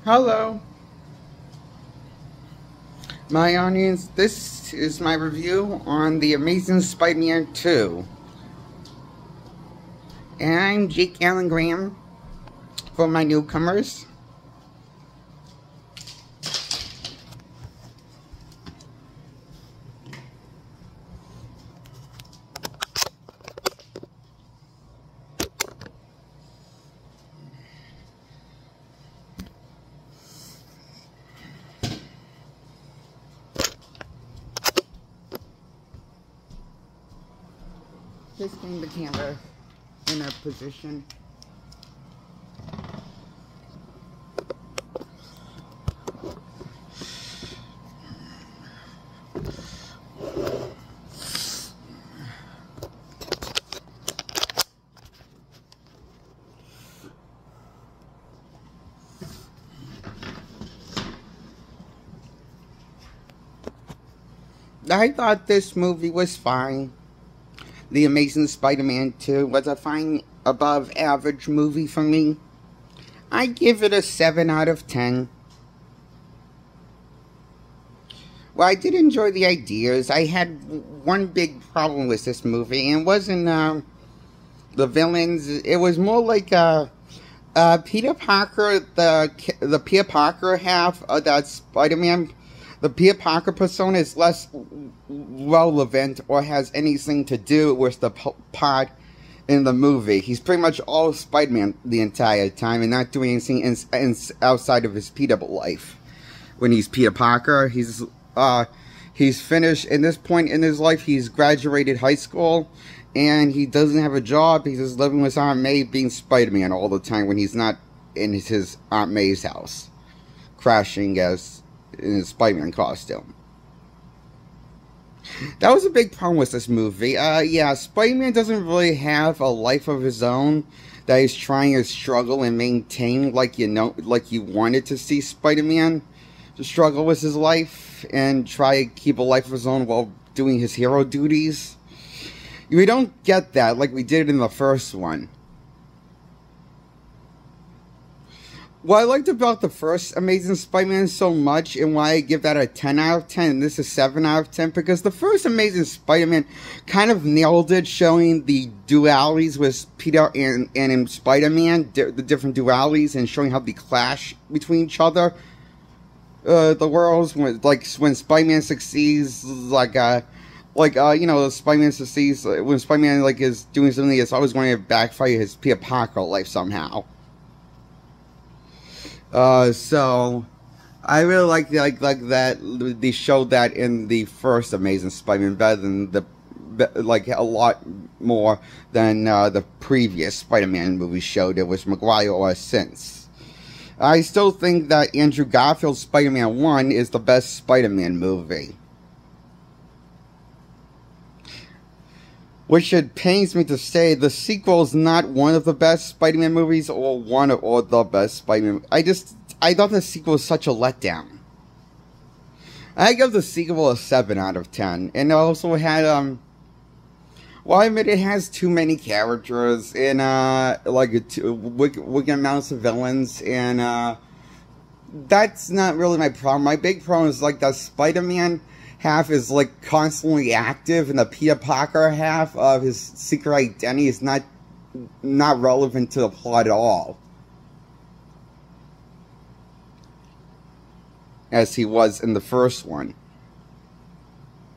Hello, my audience. This is my review on The Amazing Spider-Man 2. And I'm Jake Allen Graham for my newcomers. Just getting the camera in a position. I thought this movie was fine. The Amazing Spider-Man 2 was a fine, above average movie for me. I give it a 7 out of 10. Well, I did enjoy the ideas. I had one big problem with this movie, and it wasn't the villains. It was more like Peter Parker, the Peter Parker half of that Spider-Man. The Peter Parker persona is less relevant or has anything to do with the part in the movie. He's pretty much all Spider-Man the entire time and not doing anything outside of his Peter life. When he's Peter Parker, he's finished. At this point in his life, he's graduated high school and he doesn't have a job. He's just living with Aunt May, being Spider-Man all the time when he's not in his Aunt May's house, crashing in his Spider-Man costume. That was a big problem with this movie. Yeah, Spider-Man doesn't really have a life of his own that he's trying to struggle and maintain, like you wanted to see Spider-Man to struggle with his life and try to keep a life of his own while doing his hero duties. We don't get that like we did in the first one. What I liked about the first Amazing Spider-Man so much, and why I give that a 10 out of 10, and this is 7 out of 10, because the first Amazing Spider-Man kind of nailed it, showing the dualities with Peter and Spider-Man, the different dualities, and showing how they clash between each other. The worlds, when Spider-Man succeeds, Spider-Man succeeds, when Spider-Man, is doing something that's always going to backfire his Peter Parker life somehow. So I really like that they showed that in the first Amazing Spider-Man better than a lot more than the previous Spider-Man movie showed it, which Maguire or since. I still think that Andrew Garfield's Spider-Man 1 is the best Spider-Man movie. Which it pains me to say, the sequel is not one of the best Spider-Man movies or the best Spider-Man. I thought the sequel was such a letdown. I give the sequel a 7 out of 10. And it also had, well, I admit it has too many characters and, wicked amounts of villains, and, that's not really my problem. My big problem is, that Spider-Man half is constantly active, and the Peter Parker half of his secret identity is not relevant to the plot at all, as he was in the first one,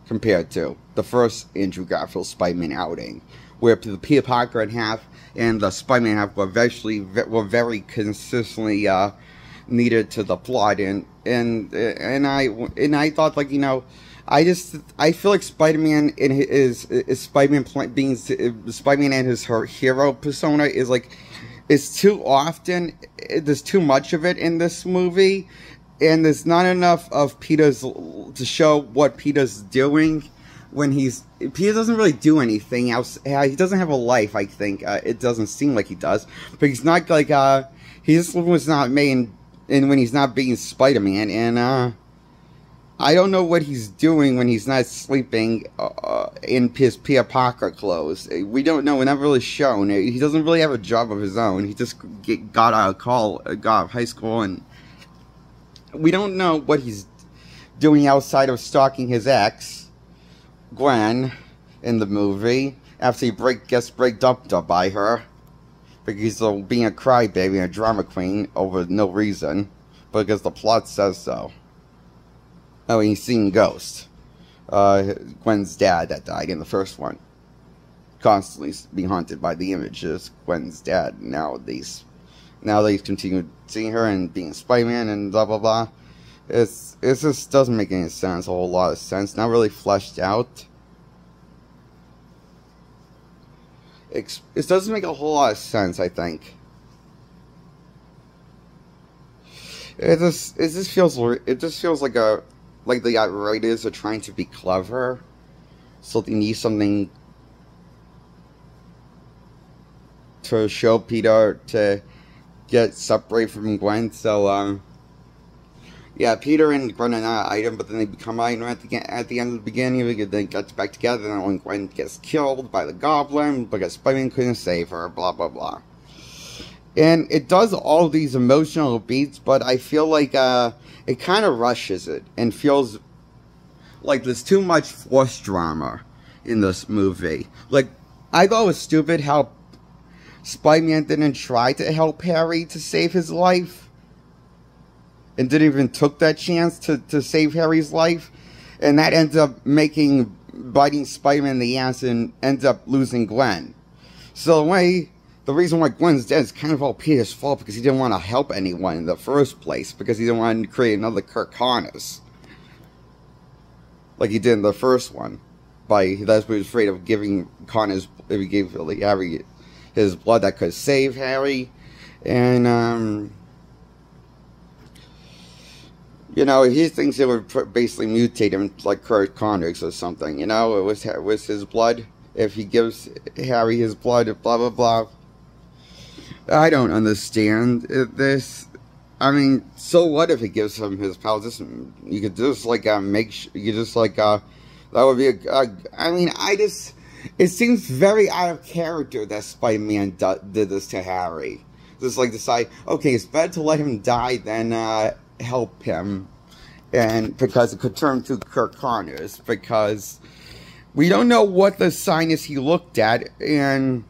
compared to the first Andrew Garfield Spider-Man outing, where the Peter Parker half and the Spider-Man half were very consistently needed to the plot, and I thought, I feel like Spider-Man in his Spider-Man and his hero persona is too often. There's too much of it in this movie, and there's not enough of Peter's to show what Peter's doing when Peter doesn't really do anything else. He doesn't have a life. I think it doesn't seem like he does, but he's not he just was not made and when he's not being Spider-Man, and I don't know what he's doing when he's not sleeping in his Peter Parker clothes. We don't know. We're not really shown. He doesn't really have a job of his own. He just got out of high school, and we don't know what he's doing outside of stalking his ex, Gwen, in the movie, after he gets breaked up by her. Because he's being a crybaby and a drama queen over no reason. Because the plot says so. Oh, and he's seen Ghost. Gwen's dad that died in the first one. Constantly being haunted by the images. Gwen's dad. Now they continue seeing her and being Spider-Man and blah blah blah. It just doesn't make any sense. A whole lot of sense. Not really fleshed out. It doesn't make a whole lot of sense, I think. It just feels like the writers are trying to be clever, so they need something to show Peter to get separated from Gwen. So yeah, Peter and Gwen are not an item, but then they become an item at the end of the beginning. They get back together, and when Gwen gets killed by the Goblin because Spider-Man couldn't save her, blah blah blah. And it does all these emotional beats, but I feel like it kind of rushes it and feels like there's too much forced drama in this movie. Like, I thought it was stupid how Spider-Man didn't try to help Harry to save his life. And didn't even took that chance to save Harry's life. And that ends up biting Spider-Man in the ass and ends up losing Gwen. So the reason why Gwen's dead is kind of all Peter's fault, because he didn't want to help anyone in the first place. Because he didn't want to create another Kirk Connors. Like he did in the first one. That's what he was afraid of, giving Connors, if he gave Harry his blood that could save Harry. And, you know, he thinks it would basically mutate him like Kirk Connors or something. You know, it was his blood. If he gives Harry his blood, blah, blah, blah. I don't understand this. I mean, so what if he gives him his power? You could just, like, that would be I mean, it seems very out of character that Spider-Man did this to Harry. Just, like, decide, okay, it's better to let him die than, help him, and because it could turn to Kirk Connors, because we don't know what the sign is he looked at, and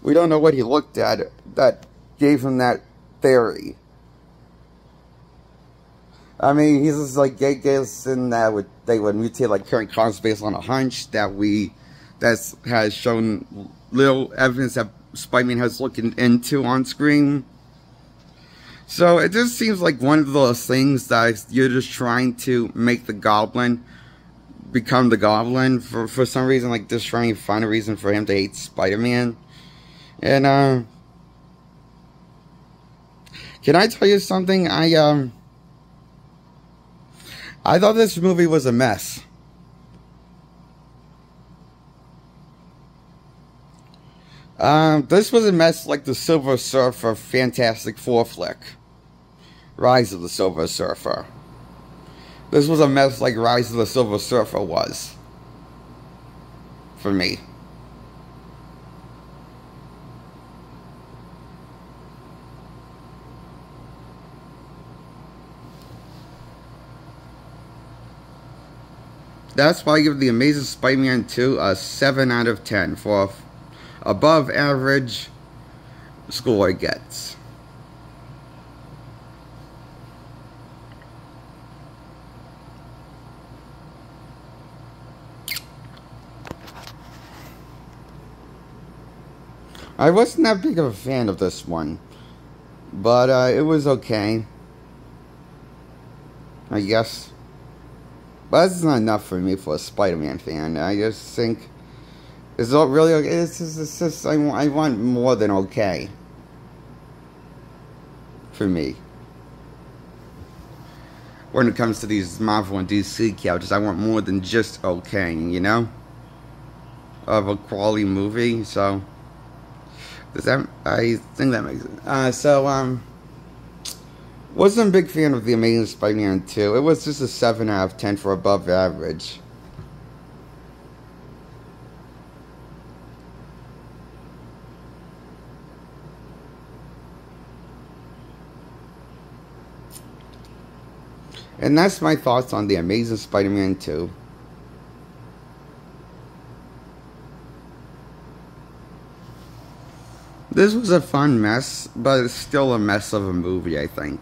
we don't know what he looked at that gave him that theory. I mean, he's just like guessing that they would mutate like Kirk Connors based on a hunch that has shown little evidence that Spider-Man has looked into on screen. So it just seems like one of those things that you're just trying to make the Goblin become the Goblin for some reason, like just trying to find a reason for him to hate Spider-Man. And can I tell you something? I thought this movie was a mess. This was a mess like the Silver Surfer Fantastic Four flick. Rise of the Silver Surfer. This was a mess like Rise of the Silver Surfer was. For me. That's why I give The Amazing Spider-Man 2 a 7 out of 10 for above average score it gets. I wasn't that big of a fan of this one, but it was okay, I guess. But that's not enough for me for a Spider-Man fan. I just think it's not really okay. It's just I want more than okay for me. When it comes to these Marvel and DC couches, I want more than just okay, you know, of a quality movie. So I think that makes sense. Wasn't a big fan of The Amazing Spider-Man 2. It was just a 7 out of 10 for above average. And that's my thoughts on The Amazing Spider-Man 2. This was a fun mess, but it's still a mess of a movie, I think.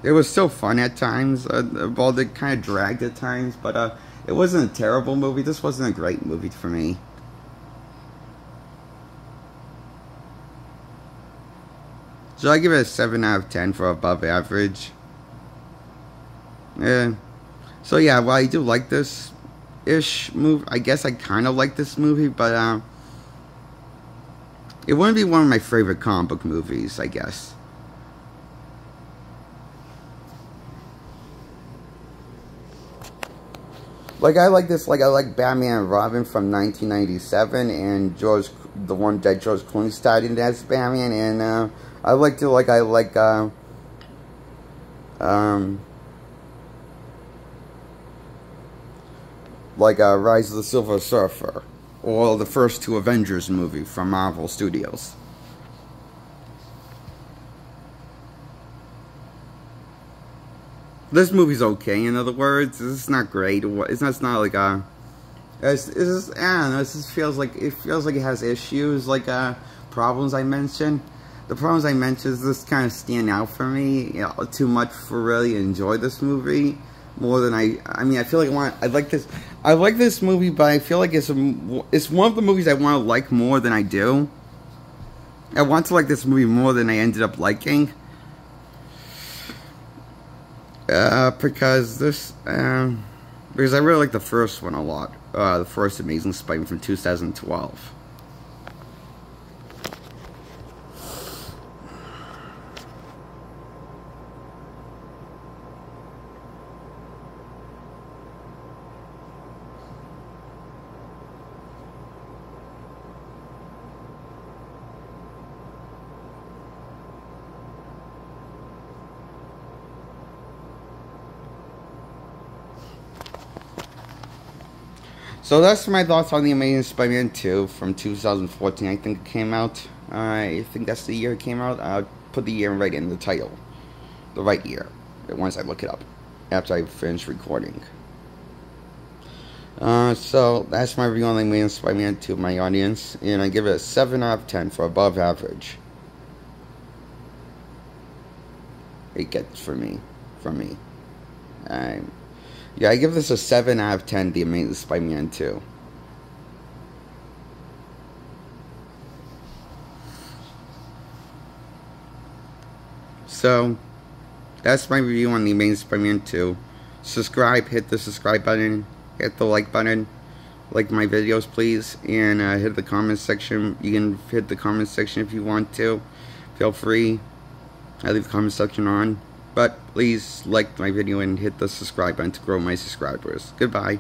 It was still fun at times, well, it kind of dragged at times, but it wasn't a terrible movie. This wasn't a great movie for me. So I give it a 7 out of 10 for above average. Yeah. So yeah, well, I do like this ish movie. I guess I kind of like this movie, but it wouldn't be one of my favorite comic book movies, I guess. Like, I like this, like, I like Batman and Robin from 1997, and the one that George Clooney starred in as Batman, and I like to, like, Rise of the Silver Surfer, or the first two Avengers movie from Marvel Studios. This movie's okay, in other words. It's not great. It's not like it's just, I don't know, it just feels like it has issues, like problems I mentioned. The problems I mentioned just kind of stand out for me, you know, too much for really enjoy this movie more than I mean, I feel like I like this movie, but I feel like it's one of the movies I want to like more than I do. I want to like this movie more than I ended up liking. Because I really like the first one a lot. The first Amazing Spider-Man from 2012. So that's my thoughts on The Amazing Spider-Man 2 from 2014, I think it came out. I think that's the year it came out. I'll put the year right in the title. The right year. Once I look it up. After I finish recording. So that's my review on The Amazing Spider-Man 2 of my audience. And I give it a 7 out of 10 for above average. It gets from me. Yeah, I give this a 7 out of 10, The Amazing Spider-Man 2. So, that's my review on The Amazing Spider-Man 2. Subscribe, hit the subscribe button, hit the like button, like my videos please, and hit the comment section. You can hit the comment section if you want to. Feel free. I leave the comment section on. But please like my video and hit the subscribe button to grow my subscribers. Goodbye.